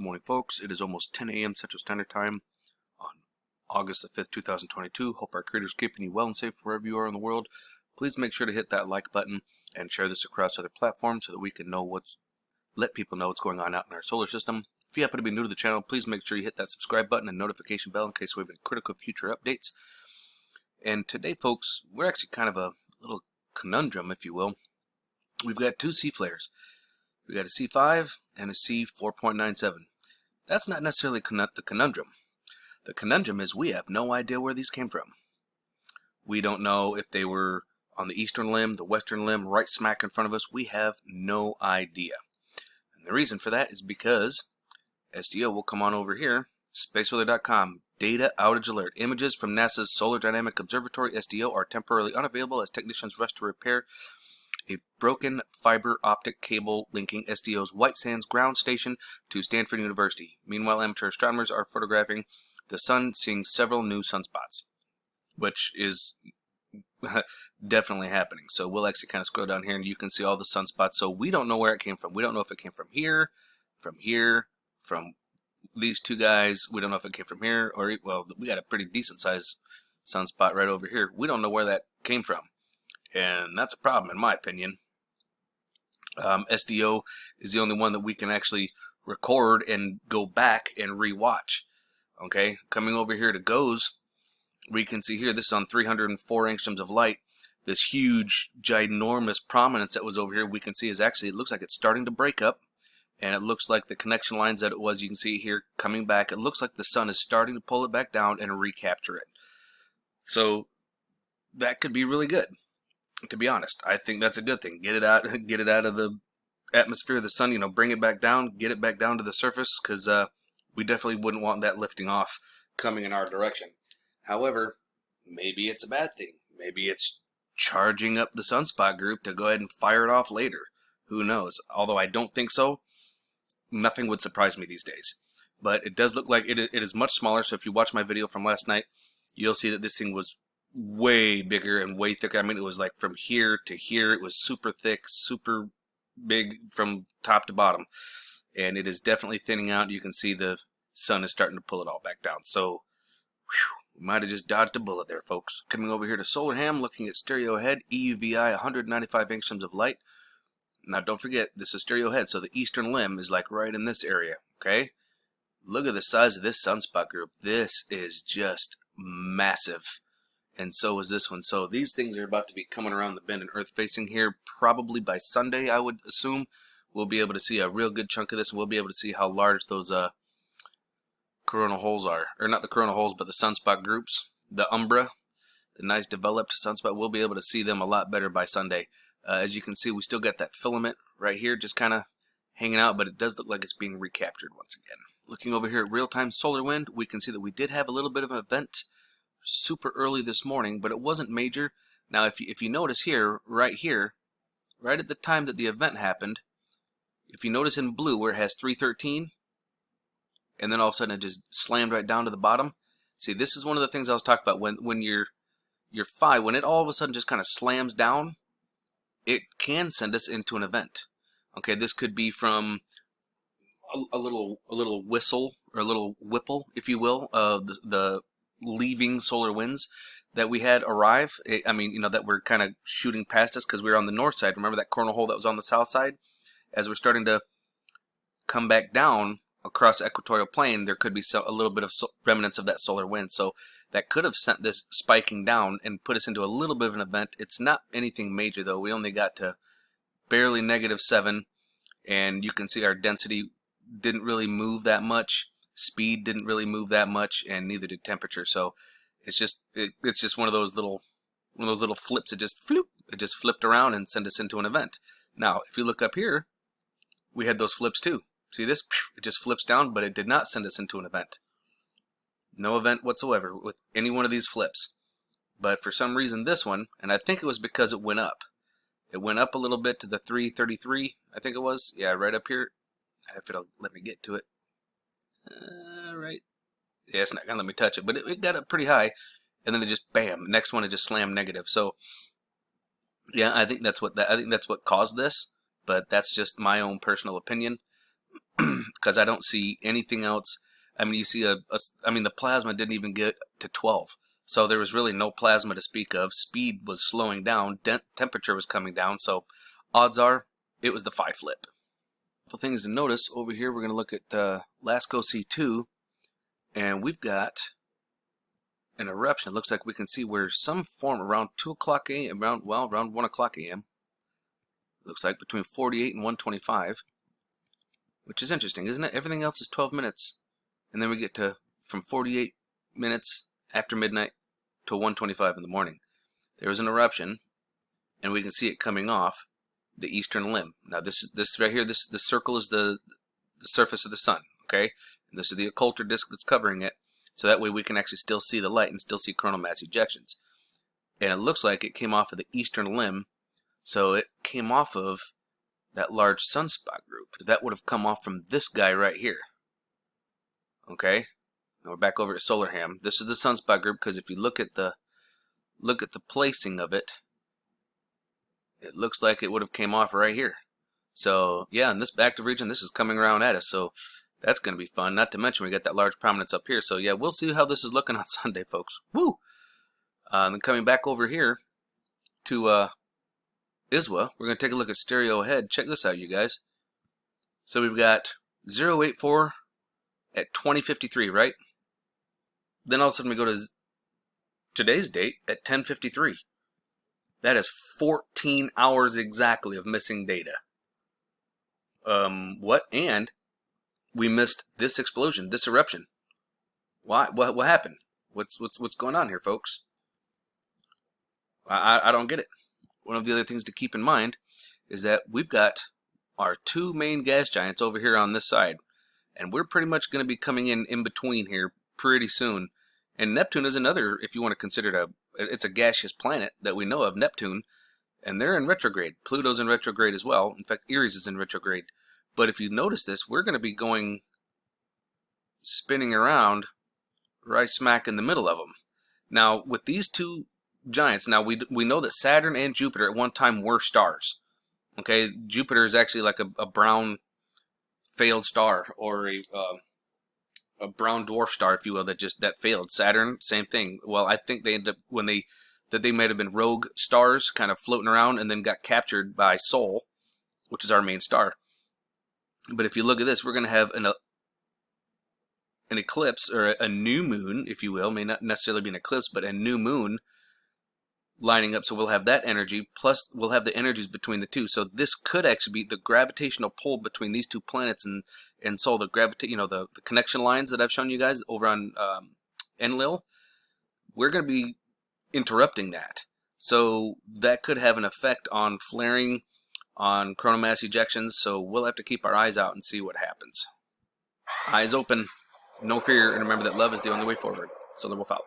morning, folks. It is almost 10 a.m. Central Standard Time on August the 5th, 2022. Hope our creator is keeping you well and safe wherever you are in the world. Please make sure to hit that like button and share this across other platforms so that we can let people know what's going on out in our solar system. If you happen to be new to the channel, please make sure you hit that subscribe button and notification bell in case we have any critical future updates. And today, folks, we're actually kind of a little conundrum, if you will. We've got two C flares. We got a C5 and a C4.97. That's not necessarily the conundrum. The conundrum is we have no idea where these came from. We don't know if they were on the eastern limb, the western limb, right smack in front of us. We have no idea. And the reason for that is because SDO will come on over here, spaceweather.com, data outage alert. Images from NASA's Solar Dynamic Observatory, SDO, are temporarily unavailable as technicians rush to repair a broken fiber optic cable linking SDO's White Sands ground station to Stanford University. Meanwhile, amateur astronomers are photographing the sun, seeing several new sunspots, which is definitely happening. So we'll actually kind of scroll down here and you can see all the sunspots. So we don't know where it came from. We don't know if it came from here, from these two guys. We don't know if it came from here, or, well, we got a pretty decent sized sunspot right over here. We don't know where that came from. And that's a problem, in my opinion. SDO is the only one that we can actually record and go back and rewatch. Okay, coming over here to GOES, we can see here, this is on 304 angstroms of light. This huge, ginormous prominence that was over here, we can see is actually, it looks like it's starting to break up. And it looks like the connection lines that it was, you can see here, coming back. It looks like the sun is starting to pull it back down and recapture it. So that could be really good. To be honest, I think that's a good thing. Get it out of the atmosphere of the sun, bring it back down, get it back down to the surface, because we definitely wouldn't want that lifting off coming in our direction. However, maybe it's a bad thing. Maybe it's charging up the sunspot group to go ahead and fire it off later. Who knows? Although I don't think so, nothing would surprise me these days. But it does look like it is much smaller, so if you watch my video from last night, you'll see that this thing was way bigger and way thicker. I mean, it was like from here to here. It was super thick, super big from top to bottom. And it is definitely thinning out. You can see the sun is starting to pull it all back down. So, whew, we might have just dodged a bullet there, folks. Coming over here to solar ham, looking at stereo head, EUVI, 195 angstroms of light. Now, don't forget, this is stereo head, so the eastern limb is like right in this area, okay? Look at the size of this sunspot group. This is just massive. And so is this one. So these things are about to be coming around the bend and earth facing here. Probably by Sunday, I would assume, we'll be able to see a real good chunk of this, and we'll be able to see how large those coronal holes are. Or not the coronal holes, but the sunspot groups. The umbra, the nice developed sunspot. We'll be able to see them a lot better by Sunday. As you can see, we still got that filament right here just kind of hanging out, but it does look like it's being recaptured once again. Looking over here at real-time solar wind, we can see that we did have a little bit of an event super early this morning, but it wasn't major. Now, if you notice here, right at the time that the event happened, if you notice in blue where it has 313, and then all of a sudden it just slammed right down to the bottom. See, this is one of the things I was talking about. When your phi, when it all of a sudden just kind of slams down, it can send us into an event. Okay, this could be from a little whistle or a little whipple, if you will, of the leaving solar winds that we had arrive. I mean, that were kind of shooting past us because we were on the north side. Remember that coronal hole that was on the south side? As we're starting to come back down across the equatorial plane, there could be a little bit of remnants of that solar wind. So that could have sent this spiking down and put us into a little bit of an event. It's not anything major, though. We only got to barely -7, and you can see our density didn't really move that much. Speed didn't really move that much, and neither did temperature. So it's just one of those little flips. It just flipped around and sent us into an event. Now, if you look up here, we had those flips too. See this? It just flips down, but it did not send us into an event. No event whatsoever with any one of these flips. But for some reason this one, and I think it was because it went up. It went up a little bit to the 333, I think it was. Yeah, right up here. If it'll let me get to it. Right. Yeah, it's not gonna let me touch it, but it got up pretty high, and then it just bam. Next one, it just slammed negative. So yeah, I think that's what caused this. But that's just my own personal opinion. because I don't see anything else. I mean, you see I mean, the plasma didn't even get to 12. So there was really no plasma to speak of. Speed was slowing down. Temperature was coming down. So odds are it was the phi flip. Couple things to notice over here. We're going to look at LASCO C2, and we've got an eruption. It looks like we can see where some form around 2 o'clock a.m. around 1 o'clock a.m. Looks like between 48 and 125, which is interesting, isn't it? Everything else is 12 minutes, and then we get to from 48 minutes after midnight to 125 in the morning. There was an eruption, and we can see it coming off the eastern limb. Now this right here, this circle is the surface of the sun, okay? And this is the occulter disk that's covering it, so that way we can actually still see the light and still see coronal mass ejections. And it looks like it came off of the eastern limb, so it came off of that large sunspot group. That would have come off from this guy right here. Okay? Now we're back over to Solarham. This is the sunspot group, because if you look at the placing of it, it looks like it would have came off right here. So yeah, in this active region, this is coming around at us. So that's going to be fun. Not to mention we got that large prominence up here. So yeah, we'll see how this is looking on Sunday, folks. Woo! And coming back over here to ISWA, we're going to take a look at stereo ahead. Check this out, you guys. So we've got 084 at 2053, right? Then all of a sudden we go to today's date at 1053. That is 14 hours exactly of missing data. What? And we missed this explosion, this eruption. Why? What happened? What's going on here, folks? I don't get it. One of the other things to keep in mind is that we've got our two main gas giants over here on this side, and we're pretty much going to be coming in between here pretty soon. And Neptune is another, if you want to consider it it's a gaseous planet that we know of, Neptune, and they're in retrograde. Pluto's in retrograde as well. In fact, Eris is in retrograde. But if you notice this, we're going to be going spinning around right smack in the middle of them. Now, with these two giants, now we know that Saturn and Jupiter at one time were stars. Okay, Jupiter is actually like a brown failed star, or a brown dwarf star, if you will, that failed. Saturn, same thing. Well, I think they ended up that they might have been rogue stars, kind of floating around, and then got captured by Sol, which is our main star. But if you look at this, we're going to have an eclipse, or a new moon, if you will. May not necessarily be an eclipse, but a new moon lining up. So we'll have that energy, plus we'll have the energies between the two. So this could actually be the gravitational pull between these two planets and Sol, the the connection lines that I've shown you guys over on Enlil. We're going to be interrupting that. So that could have an effect on flaring, on coronal mass ejections. So we'll have to keep our eyes out and see what happens. Eyes open, no fear, and remember that love is the only way forward. Solar Wolf out.